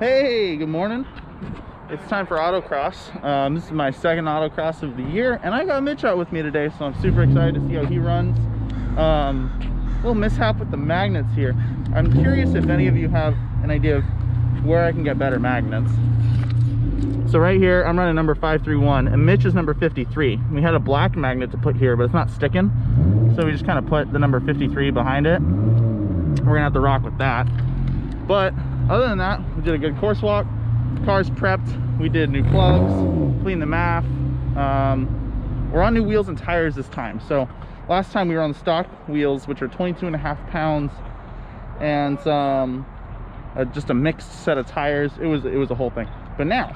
Hey, good morning. It's time for autocross. This is my second autocross of the year, and I got Mitch out with me today, so I'm super excited to see how he runs. Little mishap with the magnets here. I'm curious if any of you have an idea of where I can get better magnets. So right here, I'm running number 531, and Mitch is number 53. We had a black magnet to put here, but it's not sticking, so we just kind of put the number 53 behind it. We're gonna have to rock with that. But other than that, we did a good course walk. Car's prepped. We did new plugs, cleaned the MAF. We're on new wheels and tires this time. So last time we were on the stock wheels, which are 22.5 pounds, and just a mixed set of tires. It was a whole thing. But now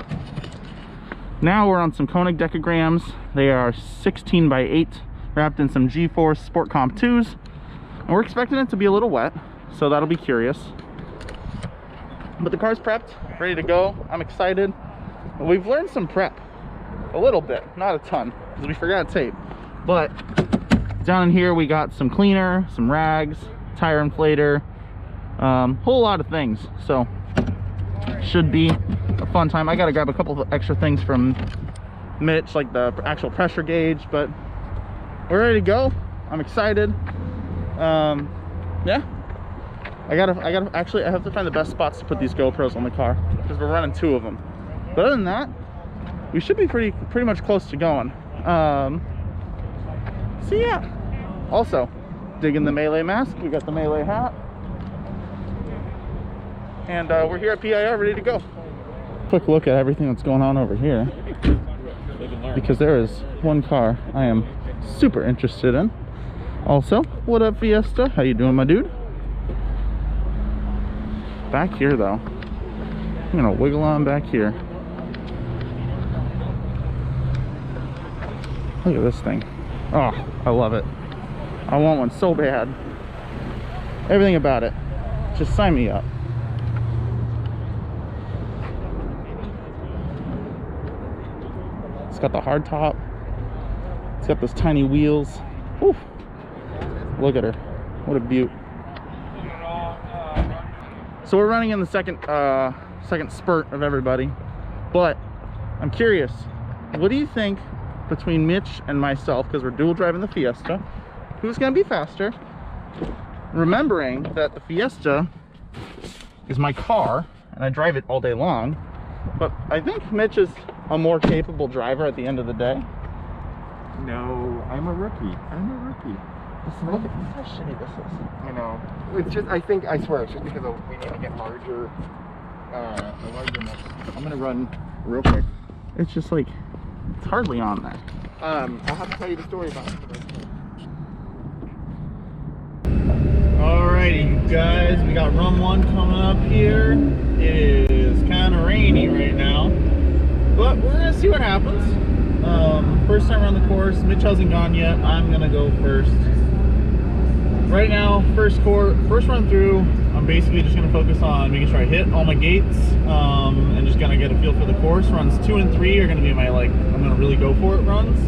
we're on some Koenig decograms. They are 16 by 8, wrapped in some G-Force Sport Comp 2s, and we're expecting it to be a little wet, so that'll be curious. But the car's prepped, ready to go. I'm excited. We've learned some prep, a little bit, not a ton, because we forgot tape. But down in here we got some cleaner, some rags, tire inflator, whole lot of things. So should be a fun time. I gotta grab a couple of extra things from Mitch, like the actual pressure gauge, but we're ready to go. I'm excited. Yeah. I have to find the best spots to put these GoPros on the car, because we're running 2 of them. But other than that, we should be pretty much close to going. So yeah. Also, digging the Mele mask. We got the Mele hat, and we're here at PIR ready to go. Quick look at everything that's going on over here, because there is one car I am super interested in. Also, what up, Fiesta? How you doing, my dude? Back here though, I'm gonna wiggle on back here. Look at this thing. Oh, I love it. I want one so bad. Everything about it, just sign me up. It's got the hard top. It's got those tiny wheels. Whew. Look at her, what a beaut. So we're running in the second spurt of everybody, but I'm curious, what do you think between Mitch and myself, because we're dual driving the Fiesta, who's gonna be faster? Remembering that the Fiesta is my car and I drive it all day long, but I think Mitch is a more capable driver at the end of the day. No, I'm a rookie. Listen, look at how shitty this is. I know. It's just, I swear, it's just because we need to get larger, a larger mix. I'm gonna run real quick. It's just like, it's hardly on there. I'll have to tell you the story about it. Alrighty, you guys, we got run 1 coming up here. It is kind of rainy right now, but we're gonna see what happens. First time around the course. Mitch hasn't gone yet. I'm gonna go first. Right now, first run through, I'm basically just gonna focus on making sure I hit all my gates, and just gonna get a feel for the course. Runs 2 and 3 are gonna be my, like, I'm gonna really go for it runs.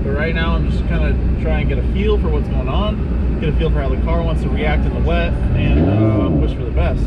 But right now, I'm just gonna try and get a feel for what's going on, get a feel for how the car wants to react in the wet, and wish for the best.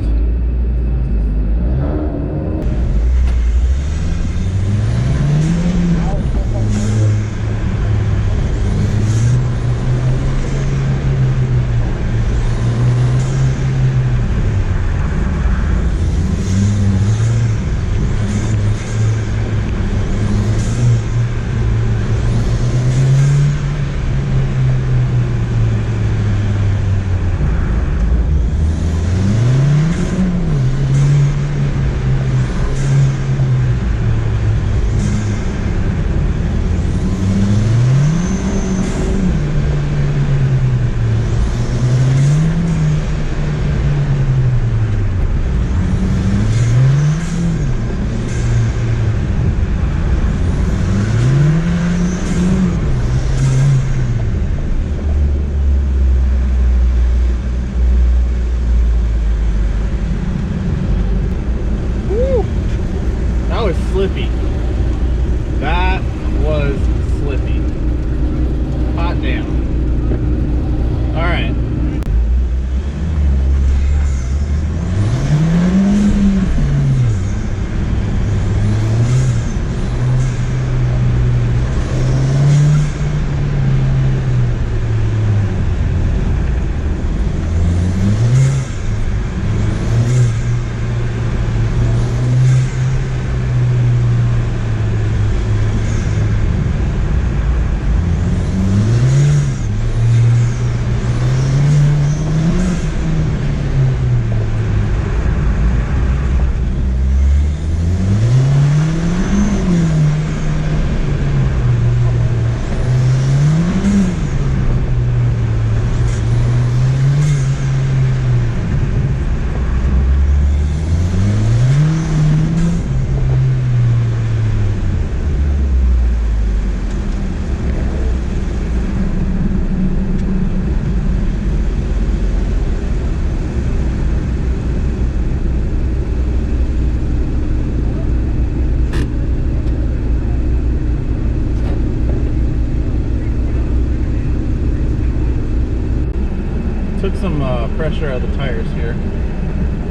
Took some pressure out of the tires here.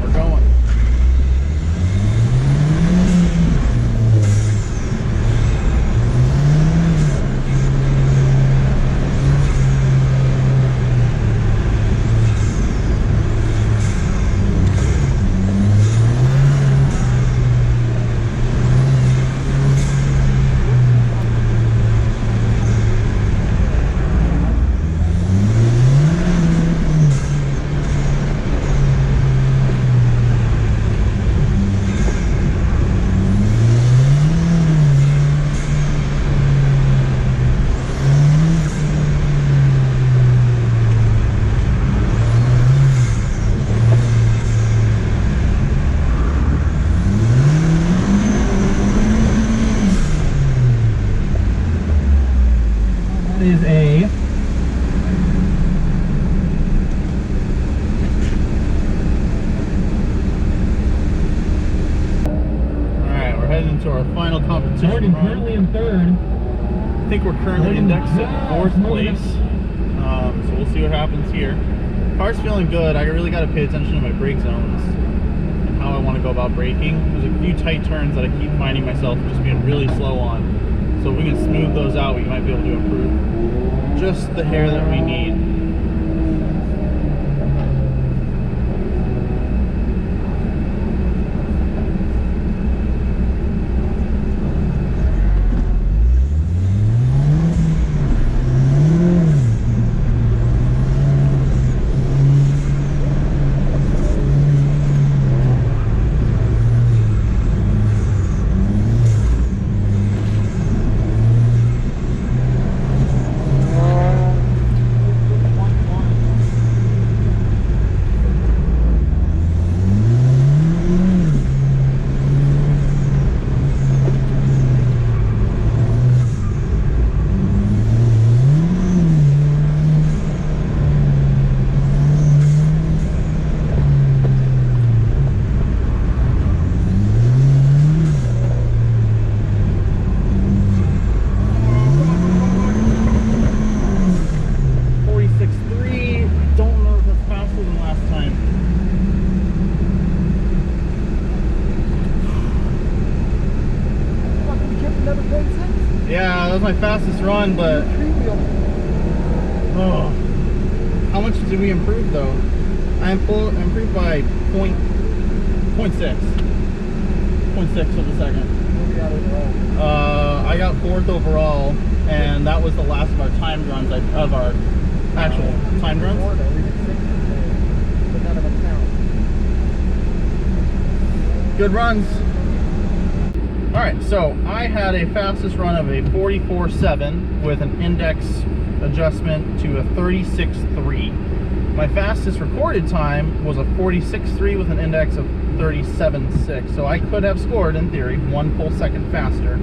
We're going. Is a Alright, we're heading into our final competition Morgan run. currently in third. I think we're currently indexed at 4th place. So we'll see what happens here. Car's feeling good. I really got to pay attention to my brake zones and how I want to go about braking. There's a few tight turns that I keep finding myself just being really slow on. So if we can smooth those out, we might be able to improve just the hair that we need. Yeah, that was my fastest run, but oh, how much did we improve though? I improved by 0.6 of a second. I got 4th overall, and that was the last of our timed runs, of our actual timed runs. Good runs. Alright, so I had a fastest run of a 44.7 with an index adjustment to a 36.3. My fastest recorded time was a 46.3 with an index of 37.6. So I could have scored, in theory, 1 full second faster,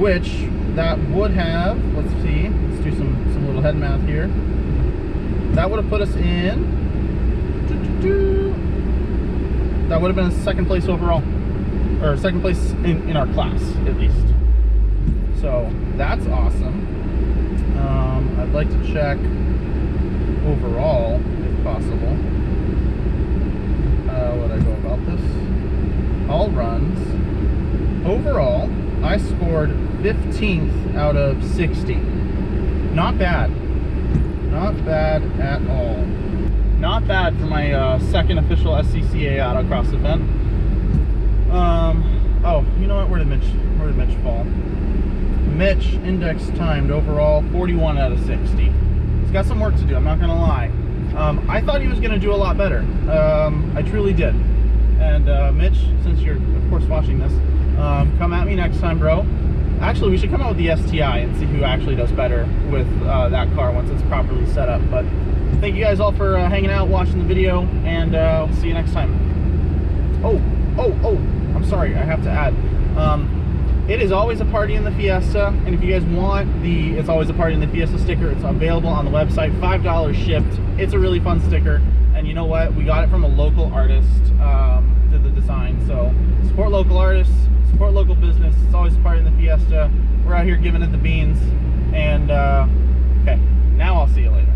which that would have, let's see, let's do some little head math here. That would have put us in, that would have been a 2nd place overall. Or 2nd place in our class, at least. So that's awesome. I'd like to check overall, if possible. How would I go about this? All runs. Overall, I scored 15th out of 60. Not bad. Not bad at all. Not bad for my 2nd official SCCA autocross event. Oh, you know what? Where did Mitch fall? Mitch index timed overall 41 out of 60. He's got some work to do, I'm not gonna lie. I thought he was gonna do a lot better. I truly did. And Mitch, since you're of course watching this, come at me next time, bro. Actually, we should come out with the STI and see who actually does better with that car once it's properly set up. But thank you guys all for hanging out, watching the video, and I'll see you next time. Oh, I'm sorry, I have to add. It is always a party in the Fiesta, and if you guys want the It's Always a Party in the Fiesta sticker, it's available on the website, $5 shipped. It's a really fun sticker, and you know what? We got it from a local artist, did the design, so support local artists, support local business. It's always a party in the Fiesta. We're out here giving it the beans, and okay, now I'll see you later.